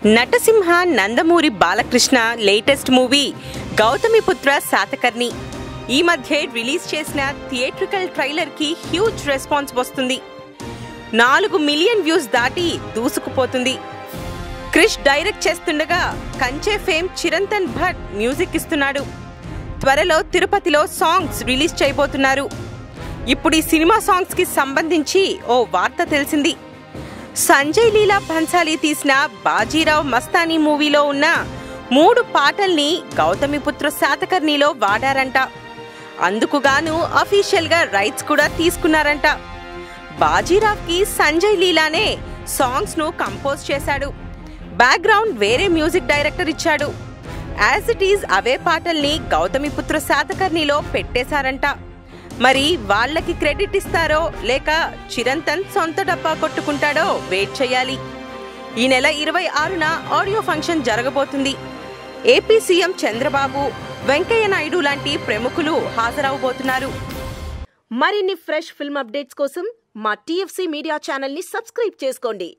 నటసింహ Nandamuri Balakrishna latest movie Gautamiputra Satakarni ఈ మధ్య release చేసిన థియేట్రికల్ ట్రైలర్ కి హ్యూజ్ రెస్పాన్స్ వస్తుంది. 4 మిలియన్ వ్యూస్ దాటి దూసుకుపోతుంది. క్రిష్ డైరెక్ట్ చేస్తుండగా కంచే ఫేమ్ చిరంతన్ భట్ మ్యూజిక్ ఇస్తున్నాడు. త్వరలో తిరుపతిలో సాంగ్స్ రిలీజ్ చేయబోతున్నారు. ఇప్పుడు ఈ సినిమా సాంగ్స్ కి సంబంధించి ఓ వార్త తెలిసింది. సంజయ్ లీలా భన్సాలి తీసిన బాజీరావ్ మస్తానీ మూవీలో ఉన్న 3 పాటల్ని గౌతమిపుత్ర శాతకర్ణిలో వాడారంట. అందుకుగాను అఫీషియల్ గా రైట్స్ కూడా తీసుకున్నారంట. బాజీరావ్ కి సంజయ్ లీలానే సాంగ్స్ ను కంపోజ్ చేశాడు. బ్యాక్గ్రౌండ్ వేరే మ్యూజిక్ డైరెక్టర్ ఇచ్చాడు. యాజ్ ఇట్ ఈజ్ అవే పాటల్ని గౌతమిపుత్ర శాతకర్ణిలో పెట్టేశారంట. మరి వాళ్ళకి క్రెడిట్ ఇస్తారో లేక చిరంతన్ సొంత డబ్బా కొట్టుకుంటాడో వెయిట్ చేయాలి. ఈ నెల 26న ఆడియో ఫంక్షన్ జరగబోతుంది. ఏపీ సీఎం చంద్రబాబు, వెంకయ్య నాయుడు లాంటి ప్రముఖులు హాజరవబోతున్నారు. మరిన్ని ఫ్రెష్ ఫిల్మ్ అప్డేట్స్ కోసం మా టీఎఫ్సీ మీడియా ఛానల్ ని సబ్స్క్రైబ్ చేసుకోండి.